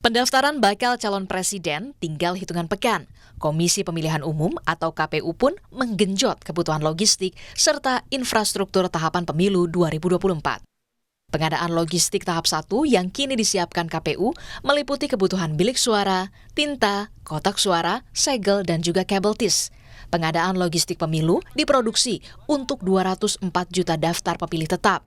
Pendaftaran bakal calon presiden tinggal hitungan pekan. Komisi Pemilihan Umum atau KPU pun menggenjot kebutuhan logistik serta infrastruktur tahapan pemilu 2024. Pengadaan logistik tahap 1 yang kini disiapkan KPU meliputi kebutuhan bilik suara, tinta, kotak suara, segel, dan juga kabel tis. Pengadaan logistik pemilu diproduksi untuk 204 juta daftar pemilih tetap.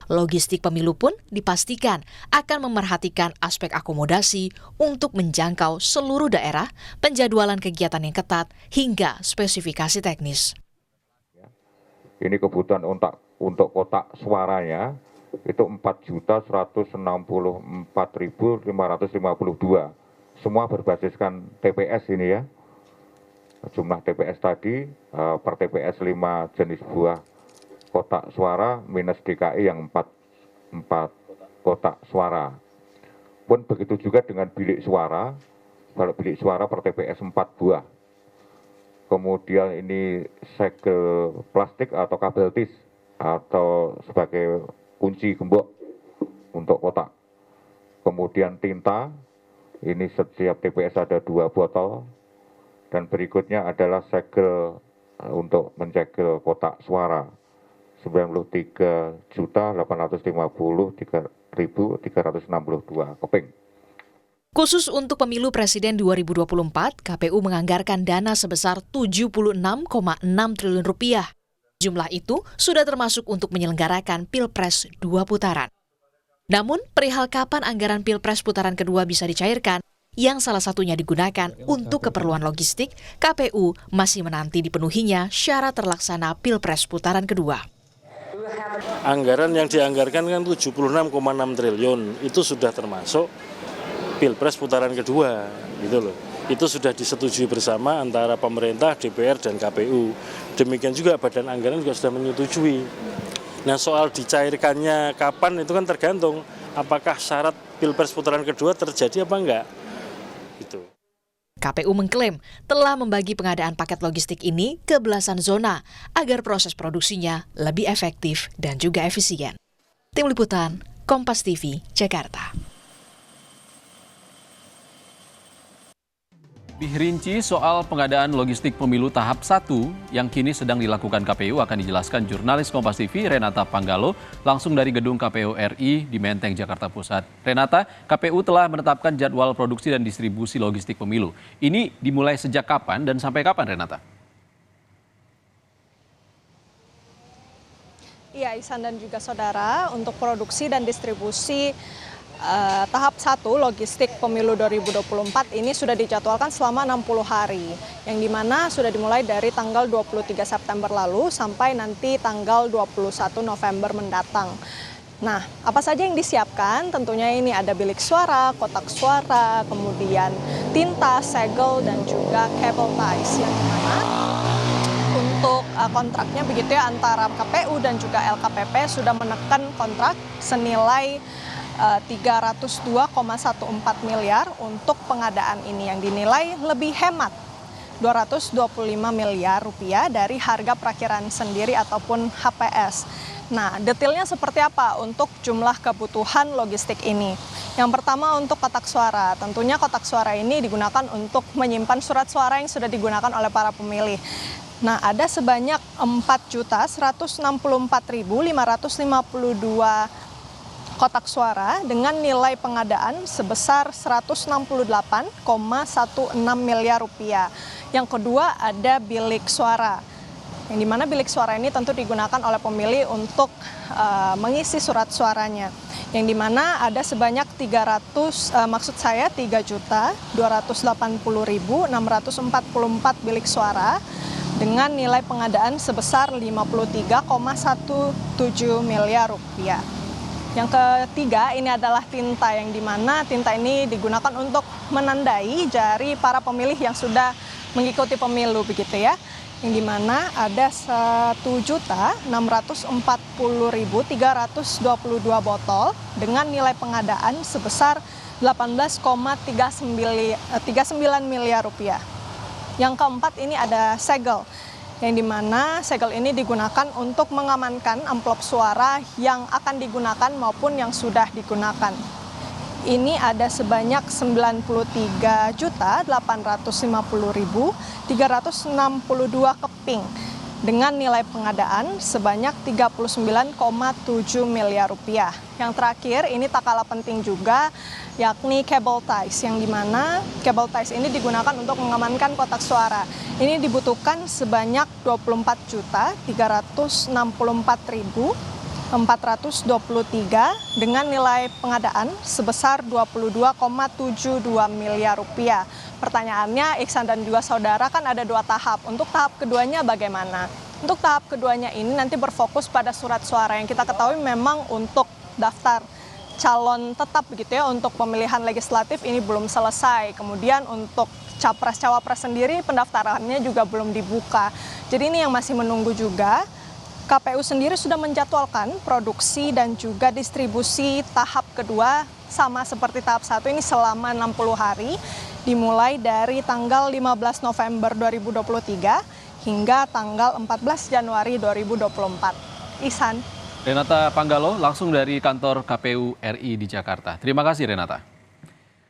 Logistik pemilu pun dipastikan akan memerhatikan aspek akomodasi untuk menjangkau seluruh daerah, penjadwalan kegiatan yang ketat, hingga spesifikasi teknis. Ini kebutuhan untuk kotak suaranya itu 4.164.552. Semua berbasiskan TPS ini ya. Jumlah TPS tadi per TPS 5 jenis buah kotak suara minus DKI yang 4 kotak suara. Pun begitu juga dengan bilik suara. Kalau bilik suara per TPS 4 buah. Kemudian ini segel plastik atau kabel tis atau sebagai kunci gembok untuk kotak. Kemudian tinta, ini setiap TPS ada 2 botol. Dan berikutnya adalah segel untuk mencegel kotak suara. 93.850.362 keping. Khusus untuk pemilu presiden 2024, KPU menganggarkan dana sebesar 76,6 triliun rupiah. Jumlah itu sudah termasuk untuk menyelenggarakan Pilpres 2 putaran. Namun, perihal kapan anggaran Pilpres putaran kedua bisa dicairkan, yang salah satunya digunakan untuk keperluan logistik, KPU masih menanti dipenuhinya syarat terlaksana Pilpres putaran kedua. Anggaran yang dianggarkan kan 76,6 triliun, itu sudah termasuk Pilpres putaran kedua, gitu loh. Itu sudah disetujui bersama antara pemerintah, DPR, dan KPU. Demikian juga Badan Anggaran juga sudah menyetujui. Nah, soal dicairkannya kapan itu kan tergantung apakah syarat Pilpres putaran kedua terjadi apa enggak. Gitu. KPU mengklaim telah membagi pengadaan paket logistik ini ke belasan zona agar proses produksinya lebih efektif dan juga efisien. Tim Liputan, Kompas TV, Jakarta. Lebih rinci soal pengadaan logistik pemilu tahap 1 yang kini sedang dilakukan KPU akan dijelaskan jurnalis Kompas TV Renata Panggalo langsung dari gedung KPU RI di Menteng, Jakarta Pusat. Renata, KPU telah menetapkan jadwal produksi dan distribusi logistik pemilu. Ini dimulai sejak kapan dan sampai kapan, Renata? Iya, Ihsan dan juga saudara, untuk produksi dan distribusi tahap 1 logistik pemilu 2024 ini sudah dijadwalkan selama 60 hari, yang dimana sudah dimulai dari tanggal 23 September lalu sampai nanti tanggal 21 November mendatang. Nah, apa saja yang disiapkan? Tentunya ini ada bilik suara, kotak suara, kemudian tinta, segel, dan juga cable ties, yang dimana untuk kontraknya begitu ya antara KPU dan juga LKPP sudah menekan kontrak senilai 302,14 miliar untuk pengadaan ini yang dinilai lebih hemat 225 miliar rupiah dari harga perakhiran sendiri ataupun HPS. Nah, detailnya seperti apa untuk jumlah kebutuhan logistik ini? Yang pertama untuk kotak suara. Tentunya kotak suara ini digunakan untuk menyimpan surat suara yang sudah digunakan oleh para pemilih. Nah, ada sebanyak 4.164.552 kotak suara dengan nilai pengadaan sebesar 168,16 miliar rupiah. Yang kedua ada bilik suara, yang dimana bilik suara ini tentu digunakan oleh pemilih untuk mengisi surat suaranya. Yang dimana ada sebanyak 3.280.644 bilik suara dengan nilai pengadaan sebesar 53,17 miliar rupiah. Yang ketiga ini adalah tinta, yang dimana tinta ini digunakan untuk menandai jari para pemilih yang sudah mengikuti pemilu begitu ya. Yang dimana ada 1.640.322 botol dengan nilai pengadaan sebesar 18,39 miliar rupiah. Yang keempat ini ada segel, yang dimana segel ini digunakan untuk mengamankan amplop suara yang akan digunakan maupun yang sudah digunakan. ini ada sebanyak 93.850.362 keping dengan nilai pengadaan sebanyak 39,7 miliar rupiah. Yang terakhir ini tak kalah penting juga, yakni cable ties, yang dimana cable ties ini digunakan untuk mengamankan kotak suara. Ini dibutuhkan sebanyak 24.364.423 dengan nilai pengadaan sebesar 22,72 miliar rupiah. Pertanyaannya, Iksan dan juga saudara, kan ada 2 tahap. Untuk tahap keduanya bagaimana? Untuk tahap keduanya ini nanti berfokus pada surat suara yang kita ketahui memang untuk daftar calon tetap begitu ya, untuk pemilihan legislatif ini belum selesai. Kemudian untuk capres-cawapres sendiri pendaftarannya juga belum dibuka. Jadi ini yang masih menunggu juga. KPU sendiri sudah menjadwalkan produksi dan juga distribusi tahap kedua sama seperti tahap 1 ini selama 60 hari, dimulai dari tanggal 15 November 2023 hingga tanggal 14 Januari 2024. Ihsan. Renata Panggalo langsung dari kantor KPU RI di Jakarta. Terima kasih Renata.